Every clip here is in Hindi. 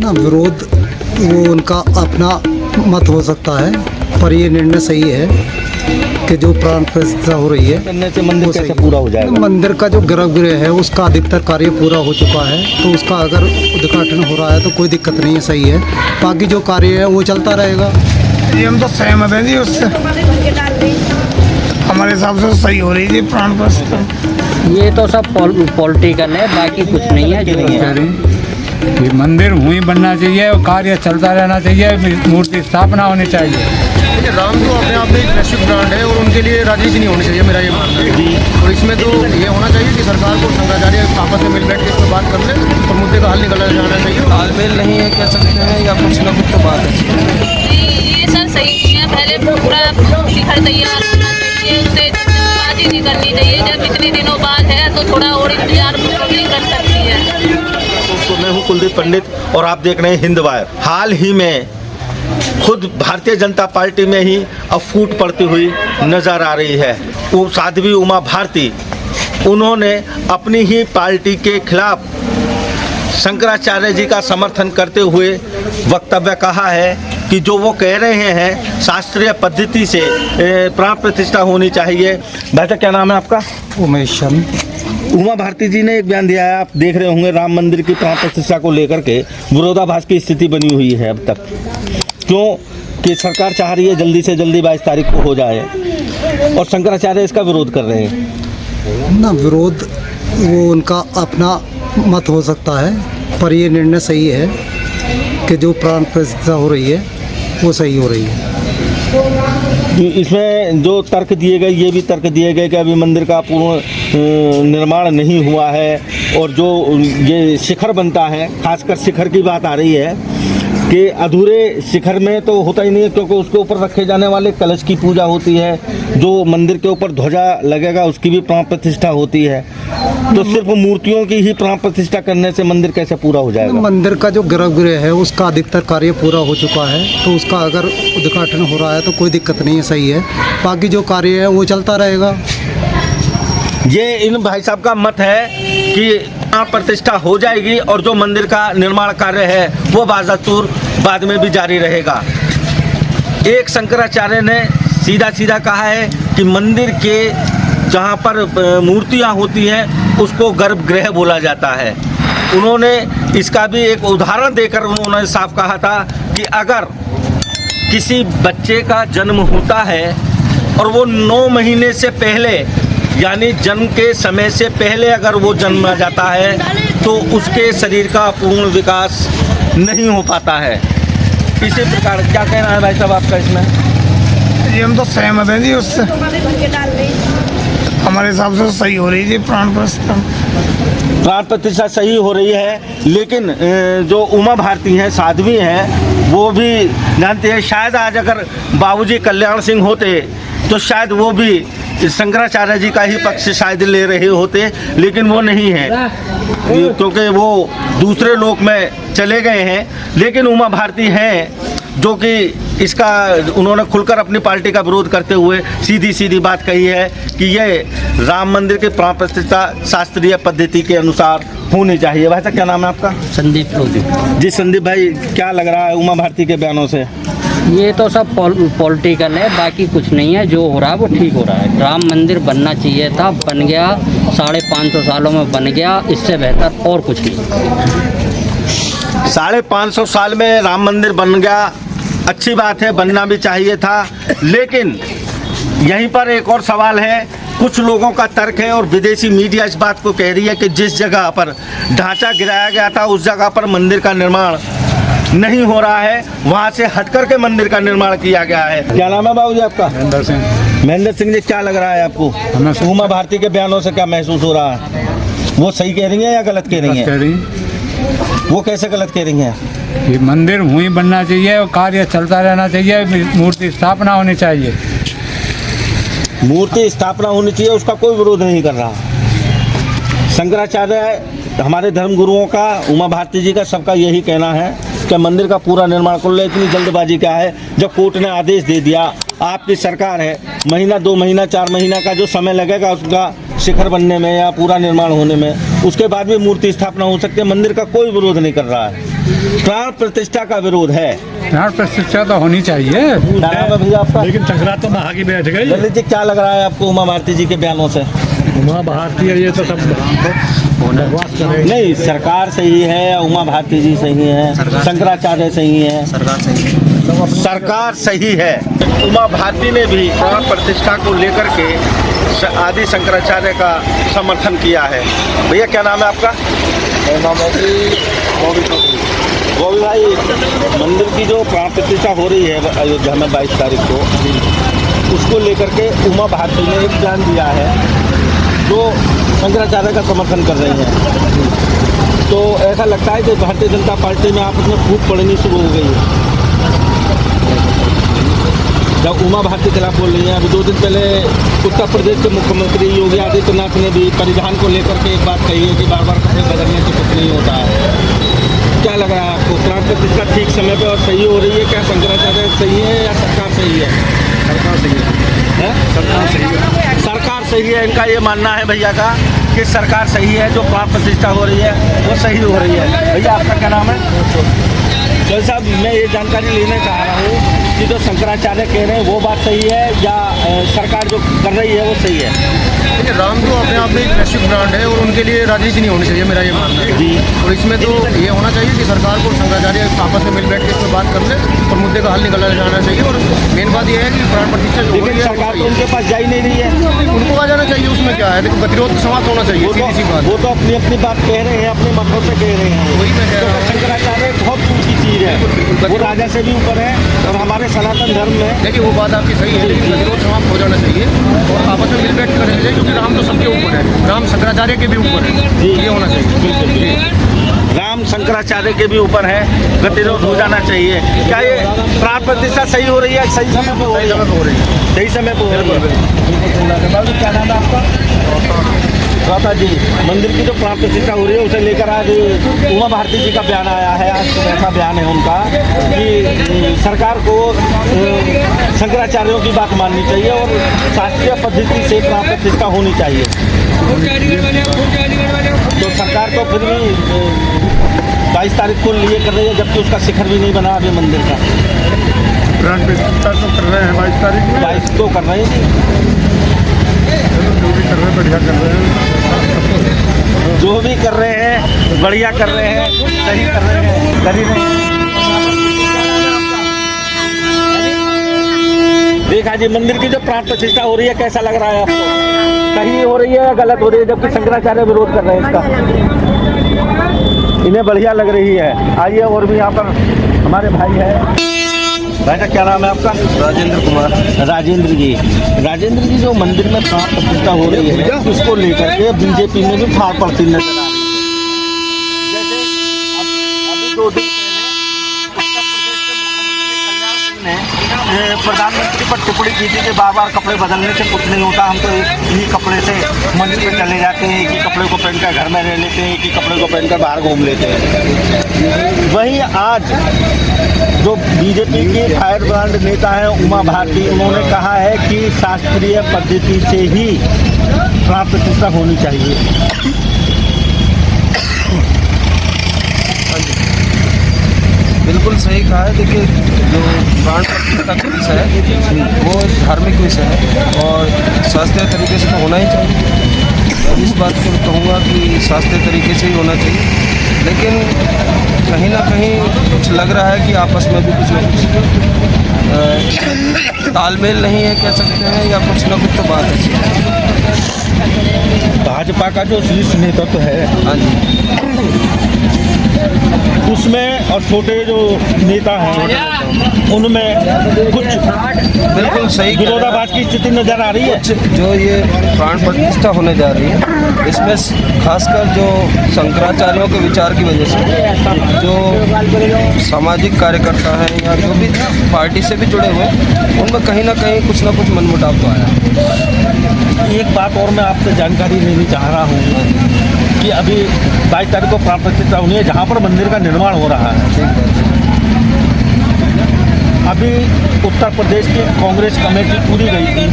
ना विरोध वो उनका अपना मत हो सकता है, पर ये निर्णय सही है कि जो प्राण प्रतिष्ठा हो रही है करने से मंदिर वो कैसे सही पूरा हो जाएगा? मंदिर का जो गर्भगृह है उसका अधिकतर कार्य पूरा हो चुका है, तो उसका अगर उद्घाटन हो रहा है तो कोई दिक्कत नहीं है, सही है। बाकी जो कार्य है वो चलता रहेगा। ये हम तो सहमत हैं जी उससे, हमारे हिसाब से तो सही हो रही है प्राण प्रतिष्ठा। ये तो सब पॉलिटिकल है, बाकी कुछ नहीं है। जो ये मंदिर वहीं बनना चाहिए और कार्य चलता रहना चाहिए, मूर्ति स्थापना होनी चाहिए। राम तो अपने आप में एक वैश्विक ब्रांड है और उनके लिए राजनीति नहीं होनी चाहिए, मेरा ये मानना है। और इसमें तो ये होना चाहिए कि सरकार को शंकराचार्य आपस में मिल बैठ के इस पर बात कर ले और मुद्दे का हल निकाला जाना चाहिए। तालमेल नहीं है कह सकते हैं, या कुछ ना कुछ तो बात है। ये सर सही नहीं है, पहले पूरा शिखर तैयार होना चाहिए, उससे बाजी नहीं करनी चाहिए। जब इतने दिनों बाद है तो थोड़ा और इंतजार नहीं कर सकती है। तो मैं हूँ कुलदीप पंडित और आप देख रहे हैं हिंद वायर। हाल ही में खुद भारतीय जनता पार्टी में ही अब फूट पड़ती हुई नजर आ रही है। वो साध्वी उमा भारती, उन्होंने अपनी ही पार्टी के खिलाफ शंकराचार्य जी का समर्थन करते हुए वक्तव्य कहा है कि जो वो कह रहे हैं शास्त्रीय पद्धति से प्राण प्रतिष्ठा होनी चाहिए। भाई साहब क्या नाम है आपका? उमेश चंद। उमा भारती जी ने एक बयान दिया है, आप देख रहे होंगे, राम मंदिर की प्राण प्रतिष्ठा को लेकर के विरोधाभास की स्थिति बनी हुई है अब तक। क्यों कि सरकार चाह रही है जल्दी से जल्दी 22 तारीख को हो जाए और शंकराचार्य इसका विरोध कर रहे हैं। ना विरोध वो उनका अपना मत हो सकता है, पर ये निर्णय सही है कि जो प्राण प्रतिष्ठा हो रही है वो सही हो रही है। इसमें जो तर्क दिए गए, ये भी तर्क दिए गए कि अभी मंदिर का पूर्ण निर्माण नहीं हुआ है और जो ये शिखर बनता है, खासकर शिखर की बात आ रही है कि अधूरे शिखर में तो होता ही नहीं है, क्योंकि उसके ऊपर रखे जाने वाले कलश की पूजा होती है, जो मंदिर के ऊपर ध्वजा लगेगा उसकी भी प्राण प्रतिष्ठा होती है। तो सिर्फ मूर्तियों की ही प्राण प्रतिष्ठा करने से मंदिर कैसे पूरा हो जाएगा? मंदिर का जो गर्भगृह है उसका अधिकतर कार्य पूरा हो चुका है, तो उसका अगर उद्घाटन हो रहा है तो कोई दिक्कत नहीं है, सही है। बाकी जो कार्य है वो चलता रहेगा। ये इन भाई साहब का मत है कि प्राण प्रतिष्ठा हो जाएगी और जो मंदिर का निर्माण कार्य है वो बादस्तूर बाद में भी जारी रहेगा। एक शंकराचार्य ने सीधा सीधा कहा है कि मंदिर के जहाँ पर मूर्तियाँ होती हैं उसको गर्भगृह बोला जाता है। उन्होंने इसका भी एक उदाहरण देकर उन्होंने साफ कहा था कि अगर किसी बच्चे का जन्म होता है और वो 9 महीने से पहले, यानी जन्म के समय से पहले अगर वो जन्म जाता है तो उसके शरीर का पूर्ण विकास नहीं हो पाता है। इसी प्रकार क्या कहना है भाई साहब आपका इसमें? ये हम तो सहमत हैं जी उससे, हमारे हिसाब से तो सही हो रही है प्राण प्रतिष्ठा। प्राण प्रतिष्ठा सही हो रही है, लेकिन जो उमा भारती हैं, साध्वी हैं, वो भी जानते हैं शायद आज अगर बाबूजी कल्याण सिंह होते तो शायद वो भी शंकराचार्य जी का ही पक्ष शायद ले रहे होते, लेकिन वो नहीं है क्योंकि वो दूसरे लोक में चले गए हैं। लेकिन उमा भारती हैं जो कि इसका उन्होंने खुलकर अपनी पार्टी का विरोध करते हुए सीधी सीधी बात कही है कि ये राम मंदिर की प्राण प्रतिष्ठा शास्त्रीय पद्धति के अनुसार होनी चाहिए। भाई साहब क्या नाम है आपका? संदीप लोधी। जी संदीप भाई, क्या लग रहा है उमा भारती के बयानों से? ये तो सब पॉलिटिकल है, बाकी कुछ नहीं है। जो हो रहा है वो ठीक हो रहा है। राम मंदिर बनना चाहिए था, बन गया, 550 सालों में बन गया, इससे बेहतर और कुछ नहीं। 550 साल में राम मंदिर बन गया, अच्छी बात है, बनना भी चाहिए था। लेकिन यहीं पर एक और सवाल है, कुछ लोगों का तर्क है और विदेशी मीडिया इस बात को कह रही है कि जिस जगह पर ढांचा गिराया गया था उस जगह पर मंदिर का निर्माण नहीं हो रहा है, वहाँ से हटकर के मंदिर का निर्माण किया गया है। क्या नाम है बाबूजी आपका? महेंद्र सिंह। महेंद्र सिंह जी, क्या लग रहा है आपको उमा भारती के बयानों से? क्या महसूस हो रहा है? वो सही कह रही हैं या गलत कह रही हैं? वो कैसे गलत कह रही हैं? ये मंदिर वहीं बनना चाहिए और कार्य चलता रहना चाहिए, मूर्ति स्थापना होनी चाहिए। मूर्ति स्थापना होनी चाहिए, उसका कोई विरोध नहीं कर रहा। शंकराचार्य हमारे धर्म गुरुओं का, उमा भारती जी का, सबका यही कहना है कि मंदिर का पूरा निर्माण कर लो। इतनी जल्दबाजी क्या है? जब कोर्ट ने आदेश दे दिया, आपकी सरकार है, महीना 2 महीना 4 महीना का जो समय लगेगा उसका शिखर बनने में या पूरा निर्माण होने में, उसके बाद भी मूर्ति स्थापना हो सकती है। मंदिर का कोई विरोध नहीं कर रहा है। प्राण प्रतिष्ठा का विरोध है। प्राण प्रतिष्ठा तो होनी चाहिए। क्या नाम है भैया आपका? लेकिन संक्रांत तो महा की बैठ गई। ललित जी, क्या लग रहा है आपको उमा भारती जी के बयानों से? उमा भारती है, ये तो सब बकवास कर रहे हैं। नहीं, सरकार सही है या उमा भारती जी सही है? शंकराचार्य सही है? सरकार सही है। उमा भारती ने भी प्राण प्रतिष्ठा को लेकर के आदि शंकराचार्य का समर्थन किया है। भैया क्या नाम है आपका? नाम है गोभी भाई। मंदिर की जो प्राण प्रतिष्ठा हो रही है अयोध्या में 22 तारीख को, उसको लेकर के उमा भारती ने एक बयान दिया है जो शंकराचार्य का समर्थन कर रही हैं। तो ऐसा लगता है कि भारतीय जनता पार्टी में आपस में फूट पड़नी शुरू हो गई है। जब उमा भारती के खिलाफ बोल रही हैं, अभी 2 दिन पहले उत्तर प्रदेश के मुख्यमंत्री योगी आदित्यनाथ ने भी परिधान को लेकर के एक बात कही है कि बार बार कपड़े बदलने से कुछ नहीं होता है। क्या लग रहा है आपको, प्राण प्रतिष्ठा ठीक समय पे और सही हो रही है? क्या शंकराचार्य सही है या सरकार सही है? सरकार सही है। सरकार सही है। सरकार सही है, इनका ये मानना है भैया का कि सरकार सही है, जो प्राण प्रतिष्ठा हो रही है वो सही हो रही है। भैया आपका क्या नाम है? चल साहब, मैं ये जानकारी लेना चाह रहा हूँ कि जो शंकराचार्य कह रहे हैं वो बात सही है या सरकार जो कर रही है वो सही है? देखिए, राम तो अपने आप में एक वैश्विक ब्रांड है और उनके लिए राजनीति नहीं होनी चाहिए, मेरा ये मानना है जी। और इसमें तो ये होना चाहिए कि सरकार को शंकराचार्य आपस में मिल बैठ के इस पर बात कर ले और मुद्दे का हल निकाला जाना चाहिए। और मेन बात यह है कि प्राण प्रतिष्ठा जो हो लेकिन रही है सरकार तो उनके पास जा ही नहीं रही है। उनको आ जाना चाहिए, उसमें क्या है? देखो, गतिरोध समाप्त होना चाहिए, सीधी सी बात। वो तो अपनी अपनी बात कह रहे हैं, अपने मतों से कह रहे हैं। वही मैं कह रहा हूँ। शंकराचार्य बहुत ऊंची चीज है, वो राजा से भी ऊपर है और हमारे सनातन धर्म में। देखिए, वो बात आपकी सही है, लेकिन गतिरोध समाप्त हो जाना चाहिए और आपस में मिल बैठ कर रहना चाहिए, क्योंकि राम तो सबके ऊपर है, राम शंकराचार्य के भी ऊपर है। ये होना चाहिए। राम शंकराचार्य के भी ऊपर है, गतिरोध हो जाना चाहिए। क्या ये प्राण प्रतिष्ठा सही हो रही है? सही समय पे हो रही है? सही समय पे हो रही है। क्या नाम है आपका? राधा जी, मंदिर की जो प्राण प्रतिष्ठा हो रही है उसे लेकर आज उमा भारती जी का बयान आया है। आज तो ऐसा बयान है उनका कि सरकार को शंकराचार्यों की बात माननी चाहिए और शास्त्रीय पद्धति से प्राण प्रतिष्ठा होनी चाहिए। तो सरकार तो फिर भी 22 तारीख को लिए कर रही है, जबकि उसका शिखर भी नहीं बना अभी मंदिर का। प्राण प्रतिष्ठा तो कर रहे हैं 22 तारीख में। 22 तो कर रहे हैं, जो भी कर रहे हैं बढ़िया कर रहे हैं। जो भी कर रहे हैं बढ़िया कर रहे हैं, सही कर रहे हैं, कर ही नहीं। देखा जी, मंदिर की जो प्राण प्रतिष्ठा हो रही है कैसा लग रहा है आपको? सही हो रही है या गलत हो रही है? जबकि शंकराचार्य विरोध कर रहे हैं इसका, इन्हें बढ़िया लग रही है। आइए, और भी यहाँ पर हमारे भाई है। भाई का क्या नाम है आपका? राजेंद्र कुमार। राजेंद्र जी, जो मंदिर में प्राण प्रतिष्ठा हो रही है उसको लेकर के बीजेपी में भी फाड़ पड़ती नजर आ रही है। जैसे अभी 2 दिन पहले उत्तर प्रदेश के मुख्यमंत्री कल्याण सिंह ने प्रधानमंत्री पर टिप्पणी की थी कि बार-बार कपड़े बदलने से कुछ नहीं होता, हम तो इन्हीं कपड़े से मंदिर पे चले जाते हैं, एक ही कपड़े को पहनकर घर में रह लेते हैं, एक ही कपड़े को पहनकर बाहर घूम लेते हैं। वहीं आज जो बीजेपी की फायर ब्रांड नेता है उमा भारती, उन्होंने कहा है कि शास्त्रीय पद्धति से ही प्राण प्रतिष्ठा होनी चाहिए। बिल्कुल सही कहा है। देखिए, जो प्राण प्रतिष्ठा का विषय है वो धार्मिक विषय है और शास्त्रीय तरीके से तो होना ही चाहिए। मैं इस बात को कहूँगा कि शास्त्रीय तरीके से ही होना चाहिए, लेकिन कहीं ना कहीं कुछ लग रहा है कि आपस में भी कुछ ना कुछ तालमेल नहीं है, कह सकते हैं, या कुछ ना कुछ तो बात है। भाजपा का जो शीर्ष नेतृत्व है, हाँ जी, उसमें और छोटे जो नेता हैं उनमें कुछ बिल्कुल सही विरोधाभास की स्थिति नजर आ रही है। जो ये प्राण प्रतिष्ठा होने जा रही है, इसमें खासकर जो शंकराचार्यों के विचार की वजह से जो सामाजिक कार्यकर्ता हैं या जो भी पार्टी से भी जुड़े हुए हैं, उनमें कहीं ना कुछ मनमुटाव तो आया। एक बात और मैं आपसे जानकारी लेनी चाह रहा हूँ कि अभी 22 तारीख को प्राण प्रतिष्ठा होनी है जहाँ पर मंदिर का निर्माण हो रहा है। अभी उत्तर प्रदेश की कांग्रेस कमेटी पूरी गई थी,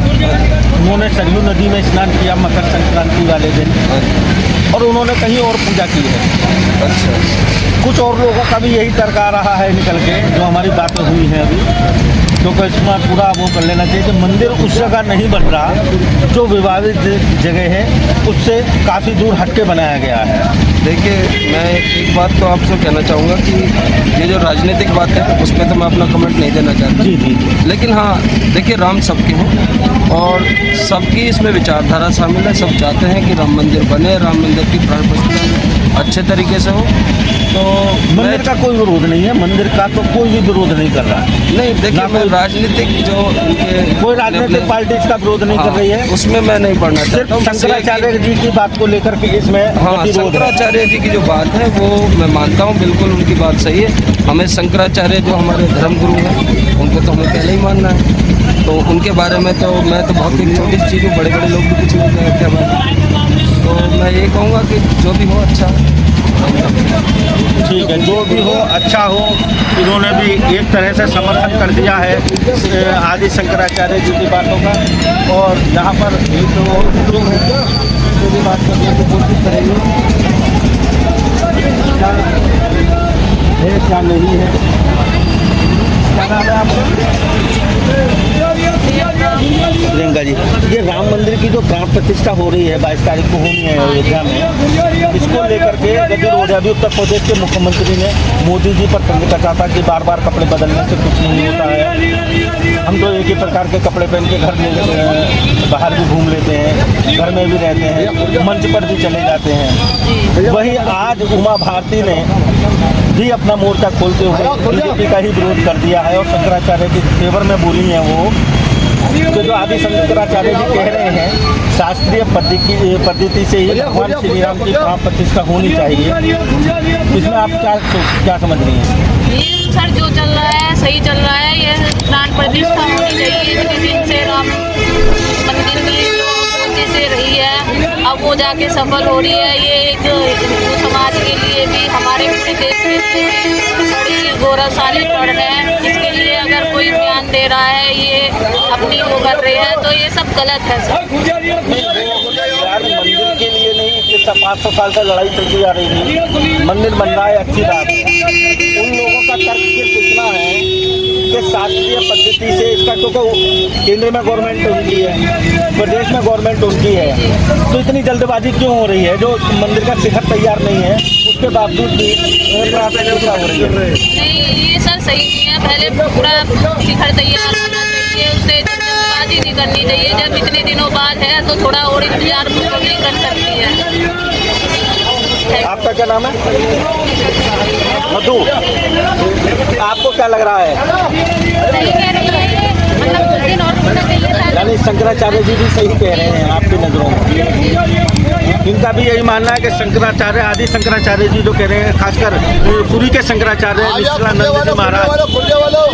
उन्होंने सरयू नदी में स्नान किया मकर संक्रांति वाले दिन। और उन्होंने कहीं और पूजा की है। अच्छा, कुछ और लोगों का भी यही तर्क आ रहा है निकल के, जो हमारी बातें हुई हैं अभी, क्योंकि इसमें पूरा वो कर लेना चाहिए कि मंदिर उस जगह नहीं बन रहा जो विवादित जगह है, उससे काफ़ी दूर हटके बनाया गया है। देखिए मैं एक बात तो आपसे कहना चाहूँगा कि ये जो राजनीतिक बात है उस पर तो मैं अपना कमेंट नहीं देना चाहता। जी जी जी। लेकिन हाँ देखिए, राम सबके हैं और सबकी इसमें विचारधारा शामिल है। सब चाहते हैं कि राम मंदिर बने, राम मंदिर की प्राण प्रतिष्ठा अच्छे तरीके से हो। तो मंदिर का कोई विरोध नहीं है, मंदिर का तो कोई भी विरोध नहीं कर रहा है। नहीं, देखिए मैं राजनीतिक जो उनके कोई राजनीतिक पार्टी इसका विरोध नहीं कर रही है, उसमें मैं नहीं पढ़ना चाहता हूँ। शंकराचार्य जी की बात को लेकर के इसमें हाँ, विरोध है। शंकराचार्य जी की जो बात है वो मैं मानता हूँ, बिल्कुल उनकी बात सही है। हमें शंकराचार्य जो हमारे धर्मगुरु हैं उनको तो हमें पहले ही मानना है। तो उनके बारे में तो मैं तो बहुत एक छोटी चीज़ हूँ, बड़े बड़े लोग भी कुछ नहीं कहते हमारे। तो मैं ये कहूँगा कि जो भी हो अच्छा ठीक है, जो भी हो अच्छा हो। इन्होंने भी एक तरह से समर्थन कर दिया है आदि शंकराचार्य जी की बातों का, और यहाँ पर एक लोग हैं जो भी बात करने की कोशिश करेंगे क्या है क्या नहीं है। क्या नाम है आपका? प्रियंका जी, ये राम मंदिर की जो प्राण प्रतिष्ठा हो रही है 22 तारीख को होनी है अयोध्या में, इसको लेकर के गंभीर हो रहा है। अभी उत्तर प्रदेश के मुख्यमंत्री ने मोदी जी पर तंज कसा था कि बार बार कपड़े बदलने से कुछ नहीं होता है, हम तो एक ही प्रकार के कपड़े पहन के घर में बाहर भी घूम लेते हैं, घर में भी रहते हैं, मंच पर भी चले जाते हैं। वहीं आज उमा भारती ने भी अपना मोर्चा खोलते हुए बीजेपी का ही विरोध कर दिया है और शंकराचार्य के फेवर में बोली हैं वो, तो जो आदि शंकराचार्य जी कह रहे हैं शास्त्रीय पद्धति से ही भगवान श्री राम की प्राण प्रतिष्ठा होनी चाहिए। इसमें आप क्या समझ रही हैं? ये सर जो चल रहा है सही चल रहा है, ये प्राण प्रतिष्ठा होनी चाहिए। इतने दिन से राम मंदिर की जो कोशिशें रही है, अब वो जाके सफल हो रही है। ये एक हिंदू समाज के लिए भी, हमारे पूरे देश के लिए बड़ी गौरवशाली पड़ रहे हैं। इसके लिए अगर कोई ध्यान दे रहा है, ये अपनी वो कर रहे हैं, तो ये सब गलत है सर। यार मंदिर के लिए नहीं, कि 500 साल से लड़ाई चलती आ रही थी, मंदिर बन रहा है अच्छी बात है। उन लोगों का तर्क सिर्फ इतना है कि शास्त्रीय पद्धति से इसका, क्योंकि केंद्र में गवर्नमेंट उनकी है, प्रदेश में गवर्नमेंट उनकी है, तो इतनी जल्दबाजी क्यों हो रही है? जो मंदिर का शिखर तैयार नहीं है उसके बावजूद भी प्रार्थना हो रही है। नहीं, ये सर सही नहीं है। पहले पूरा शिखर तैयार होना चाहिए, उससे जल्दबाजी नहीं करनी चाहिए। जब इतने दिनों बाद है तो थोड़ा और इंतजार पब्लिक कर सकती है। आपका क्या नाम है? मधु, आपको क्या लग रहा है? सही कह रही है ये, मतलब कुछ दिन और होना चाहिए था। यानी शंकराचार्य जी भी सही कह रहे हैं आपकी नज़रों में? इनका भी यही मानना है कि शंकराचार्य, आदि शंकराचार्य जी जो कह रहे हैं, खासकर पुरी के शंकराचार्य निश्चलानंद जी महाराज,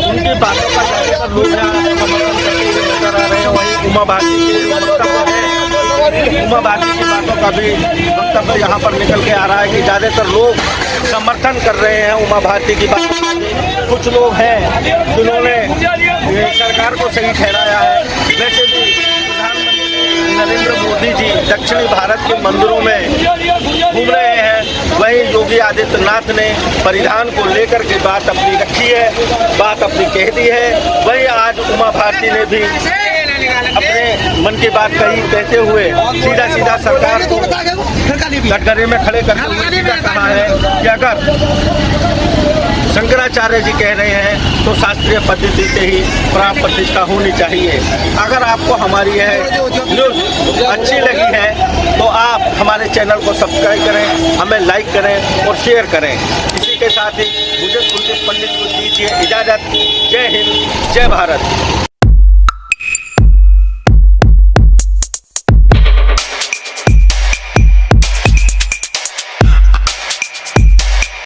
उनकी बातों का ज़्यादातर लोग समर्थन करते हुए नजर आ रहे हैं। वहीं उमा भारती की वक्तव्य है, उमा भारती की बातों का भी वक्तव्य यहाँ पर निकल के आ रहा है कि ज़्यादातर लोग समर्थन कर रहे हैं उमा भारती की बातों का। कुछ लोग हैं जिन्होंने सरकार को सही ठहराया है। वैसे भी प्रधानमंत्री नरेंद्र मोदी जी दक्षिणी भारत के मंदिरों में घूम रहे हैं, वहीं योगी आदित्यनाथ ने परिधान को लेकर के बात अपनी रखी है, बात अपनी कह दी है। वहीं आज उमा भारती ने भी अपने मन की बात कही, कहते हुए सीधा सीधा सरकार को कटघरे में खड़े करते हुए सीधा कहा है कि अगर शंकराचार्य जी कह रहे हैं तो शास्त्रीय पद्धति से ही प्राण प्रतिष्ठा होनी चाहिए। अगर आपको हमारी यह न्यूज़ अच्छी लगी है तो आप हमारे चैनल को सब्सक्राइब करें, हमें लाइक करें और शेयर करें। इसी के साथ ही मुझे कुलदीप पंडित को दीजिए इजाज़त। जय हिंद, जय भारत।